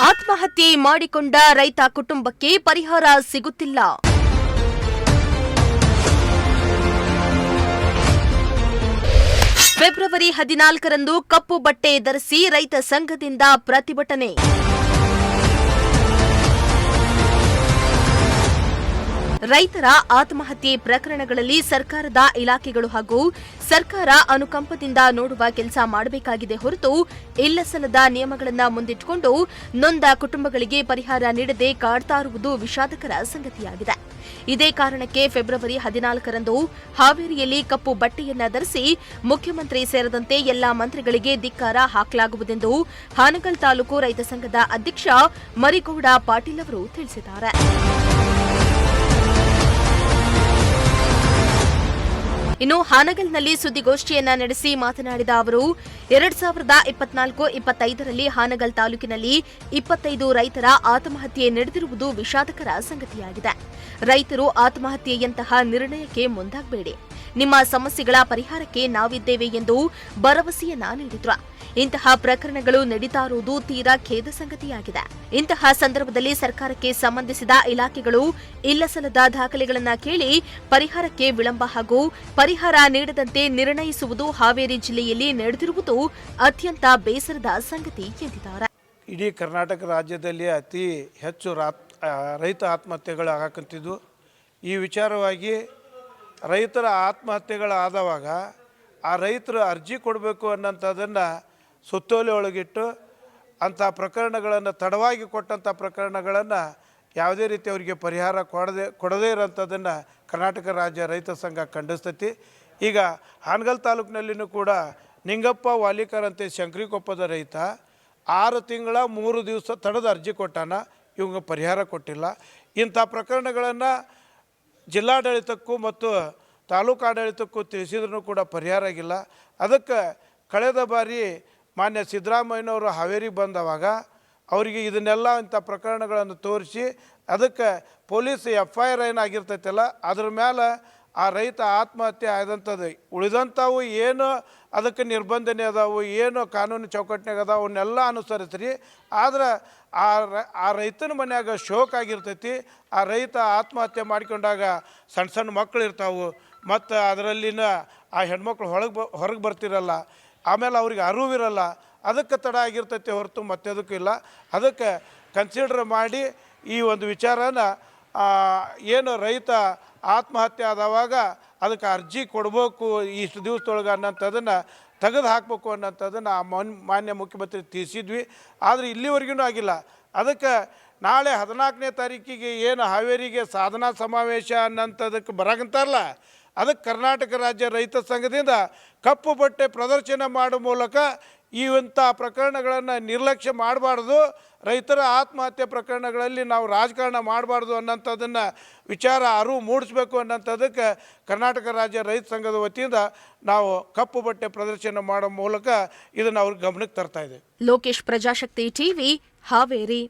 ಆತ್ಮಹತ್ಯೆ ಮಾಡಿಕೊಂಡ ರೈತ ಕುಟುಂಬಕ್ಕೆ ಪರಿಹಾರ ಸಿಗುತ್ತಿಲ್ಲ. ಫೆಬ್ರವರಿ 14ರಂದು ಕಪ್ಪು ಬಟ್ಟೆ ಧರಿಸಿ ರೈತ ಸಂಘದಿಂದ ಪ್ರತಿಭಟನೆ. ರೈತರ ಆತ್ಮಹತ್ಯೆ ಪ್ರಕರಣಗಳಲ್ಲಿ ಸರ್ಕಾರದ ಇಲಾಖೆಗಳು ಹಾಗೂ ಸರ್ಕಾರ ಅನುಕಂಪದಿಂದ ನೋಡುವ ಕೆಲಸ ಮಾಡಬೇಕಾಗಿದೆ ಹೊರತು ಇಲ್ಲಸಲ್ಲದ ನಿಯಮಗಳನ್ನು ಮುಂದಿಟ್ಟುಕೊಂಡು ನೊಂದ ಕುಟುಂಬಗಳಿಗೆ ಪರಿಹಾರ ನೀಡದೆ ಕಾಡ್ತಾ ಇರುವುದು ವಿಷಾದಕರ ಸಂಗತಿಯಾಗಿದೆ. ಇದೇ ಕಾರಣಕ್ಕೆ ಫೆಬ್ರವರಿ 14ರಂದು ಹಾವೇರಿಯಲ್ಲಿ ಕಪ್ಪು ಬಟ್ಟೆಯನ್ನ ಧರಿಸಿ ಮುಖ್ಯಮಂತ್ರಿ ಸೇರಿದಂತೆ ಎಲ್ಲಾ ಮಂತ್ರಿಗಳಿಗೆ ಧಿಕ್ಕಾರ ಹಾಕಲಾಗುವುದೆಂದು ಹಾನಗಲ್ ತಾಲೂಕು ರೈತ ಸಂಘದ ಅಧ್ಯಕ್ಷ ಮರಿಗೌಡ ಪಾಟೀಲ್ ಅವರು ತಿಳಿಸಿದ್ದಾರೆ. ಇನ್ನು ಹಾನಗಲ್ನಲ್ಲಿ ಸುದ್ದಿಗೋಷ್ಠಿಯನ್ನ ನಡೆಸಿ ಮಾತನಾಡಿದ ಅವರು 2024-25ರಲ್ಲಿ ಹಾನಗಲ್ ತಾಲೂಕಿನಲ್ಲಿ 25 ರೈತರ ಆತ್ಮಹತ್ಯೆ ನಡೆದಿರುವುದು ವಿಷಾದಕರ ಸಂಗತಿಯಾಗಿದೆ. ರೈತರು ಆತ್ಮಹತ್ಯೆಯಂತಹ ನಿರ್ಣಯಕ್ಕೆ ಮುಂದಾಗಬೇಡಿ, ನಿಮ್ಮ ಸಮಸ್ಯೆಗಳ ಪರಿಹಾರಕ್ಕೆ ನಾವಿದ್ದೇವೆ ಎಂದು ಭರವಸೆಯನ್ನ ನೀಡಿದ್ರು. ಇಂತಹ ಪ್ರಕರಣಗಳು ನಡೀತಾ ಇರುವುದು ತೀರಾ ಖೇದ ಸಂಗತಿಯಾಗಿದೆ. ಇಂತಹ ಸಂದರ್ಭದಲ್ಲಿ ಸರ್ಕಾರಕ್ಕೆ ಸಂಬಂಧಿಸಿದ ಇಲಾಖೆಗಳು ಇಲ್ಲಸಲ್ಲದ ದಾಖಲೆಗಳನ್ನು ಕೇಳಿ ಪರಿಹಾರಕ್ಕೆ ವಿಳಂಬ ಹಾಗೂ ಪರಿಹಾರ ನೀಡದಂತೆ ನಿರ್ಣಯಿಸುವುದು ಹಾವೇರಿ ಜಿಲ್ಲೆಯಲ್ಲಿ ನಡೆದಿರುವುದು ಅತ್ಯಂತ ಬೇಸರದ ಸಂಗತಿ ಎಂದಿದ್ದಾರೆ. ಇಡೀ ಕರ್ನಾಟಕ ರಾಜ್ಯದಲ್ಲಿ ಅತಿ ಹೆಚ್ಚು ರೈತ ಆತ್ಮಹತ್ಯೆಗಳು ಆಗಕಂತಿದ್ದು, ಈ ವಿಚಾರವಾಗಿ ರೈತರ ಆತ್ಮಹತ್ಯೆಗಳಾದವಾಗ ಆ ರೈತರು ಅರ್ಜಿ ಕೊಡಬೇಕು ಅನ್ನೋಂಥದ್ದನ್ನು ಸುತ್ತೋಲೆ ಒಳಗಿಟ್ಟು ಅಂಥ ಪ್ರಕರಣಗಳನ್ನು ತಡವಾಗಿ ಕೊಟ್ಟಂಥ ಪ್ರಕರಣಗಳನ್ನು ಯಾವುದೇ ರೀತಿ ಅವರಿಗೆ ಪರಿಹಾರ ಕೊಡದೇ ಇರೋಂಥದ್ದನ್ನು ಕರ್ನಾಟಕ ರಾಜ್ಯ ರೈತ ಸಂಘ ಖಂಡಿಸ್ತೈತಿ. ಈಗ ಹಾನಗಲ್ ತಾಲೂಕಿನಲ್ಲಿಯೂ ಕೂಡ ನಿಂಗಪ್ಪ ವಾಲಿಕರ್ ಅಂತ ಶಂಕರಿಕೊಪ್ಪದ ರೈತ 6 ತಿಂಗಳ 3 ದಿವಸ ತಡದ ಅರ್ಜಿ ಕೊಟ್ಟಾನ, ಇವಂಗ ಪರಿಹಾರ ಕೊಟ್ಟಿಲ್ಲ. ಇಂಥ ಪ್ರಕರಣಗಳನ್ನು ಜಿಲ್ಲಾಡಳಿತಕ್ಕೂ ಮತ್ತು ತಾಲೂಕು ಆಡಳಿತಕ್ಕೂ ತಿಳಿಸಿದ್ರೂ ಕೂಡ ಪರಿಹಾರ ಆಗಿಲ್ಲ. ಅದಕ್ಕೆ ಕಳೆದ ಬಾರಿ ಮಾನ್ಯ ಸಿದ್ದರಾಮಯ್ಯನವರು ಹಾವೇರಿಗೆ ಬಂದವಾಗ ಅವರಿಗೆ ಇದನ್ನೆಲ್ಲ ಇಂಥ ಪ್ರಕರಣಗಳನ್ನು ತೋರಿಸಿ ಅದಕ್ಕೆ ಪೊಲೀಸ್ FIR ಏನಾಗಿರ್ತೈತಲ್ಲ ಅದ್ರ ಮೇಲೆ ಆ ರೈತ ಆತ್ಮಹತ್ಯೆ ಆದಂಥದ್ದು ಉಳಿದಂಥವು ಏನು ಅದಕ್ಕೆ ನಿರ್ಬಂಧನೆ ಅದಾವು, ಏನು ಕಾನೂನು ಚೌಕಟ್ಟಿನಾಗ ಅದಾವು ಅವನ್ನೆಲ್ಲ ಅನುಸರಿಸ್ರಿ. ಆದ್ರೆ ಆ ರೈತನ ಮನ್ಯಾಗ ಶೋಕ್ ಆಗಿರ್ತೈತಿ. ಆ ರೈತ ಆತ್ಮಹತ್ಯೆ ಮಾಡಿಕೊಂಡಾಗ ಸಣ್ಣ ಸಣ್ಣ ಮಕ್ಕಳು ಇರ್ತಾವೆ, ಮತ್ತು ಅದರಲ್ಲಿನ ಆ ಹೆಣ್ಮಕ್ಳು ಹೊರಗೆ ಬರ್ತಿರಲ್ಲ, ಆಮೇಲೆ ಅವ್ರಿಗೆ ಅರಿವಿರಲ್ಲ. ಅದಕ್ಕೆ ತಡ ಆಗಿರ್ತೈತೆ ಹೊರತು ಮತ್ತದಕ್ಕೂ ಇಲ್ಲ. ಅದಕ್ಕೆ ಕನ್ಸಿಡರ್ ಮಾಡಿ ಈ ಒಂದು ವಿಚಾರನ ಏನು ರೈತ ಆತ್ಮಹತ್ಯೆ ಆದವಾಗ ಅದಕ್ಕೆ ಅರ್ಜಿ ಕೊಡಬೇಕು ಇಷ್ಟು ದಿವಸದೊಳಗೆ ಅನ್ನೋಂಥದ್ದನ್ನು ತೆಗೆದು ಹಾಕಬೇಕು ಅನ್ನೋಂಥದ್ದನ್ನು ಮಾನ್ಯ ಮುಖ್ಯಮಂತ್ರಿ ತಿಳಿಸಿದ್ವಿ. ಆದರೆ ಇಲ್ಲಿವರೆಗೂ ಆಗಿಲ್ಲ. ಅದಕ್ಕೆ ನಾಳೆ 14ನೇ ತಾರೀಕಿಗೆ ಏನು ಹಾವೇರಿಗೆ ಸಾಧನಾ ಸಮಾವೇಶ ಅನ್ನೋಂಥದಕ್ಕೆ ಬರಾಕಂತಾರಲ್ಲ, ಅದಕ್ಕೆ ಕರ್ನಾಟಕ ರಾಜ್ಯ ರೈತ ಸಂಘದಿಂದ ಕಪ್ಪು ಬಟ್ಟೆ ಪ್ರದರ್ಶನ ಮಾಡುವ ಮೂಲಕ ಇಂಥ ಪ್ರಕರಣಗಳನ್ನು ನಿರ್ಲಕ್ಷ್ಯ ಮಾಡಬಾರ್ದು, ರೈತರ ಆತ್ಮಹತ್ಯೆ ಪ್ರಕರಣಗಳಲ್ಲಿ ನಾವು ರಾಜಕಾರಣ ಮಾಡಬಾರ್ದು ಅನ್ನೋಂಥದ್ದನ್ನು ವಿಚಾರ ಅರಿವು ಮೂಡಿಸ್ಬೇಕು ಅನ್ನೋಂಥದ್ದಕ್ಕೆ ಕರ್ನಾಟಕ ರಾಜ್ಯ ರೈತ ಸಂಘದ ವತಿಯಿಂದ ನಾವು ಕಪ್ಪು ಬಟ್ಟೆ ಪ್ರದರ್ಶನ ಮಾಡೋ ಮೂಲಕ ಇದನ್ನು ಅವ್ರ ಗಮನಕ್ಕೆ ತರ್ತಾ ಇದ್ದೇವೆ. ಲೋಕೇಶ್, ಪ್ರಜಾಶಕ್ತಿ ಟಿವಿ, ಹಾವೇರಿ.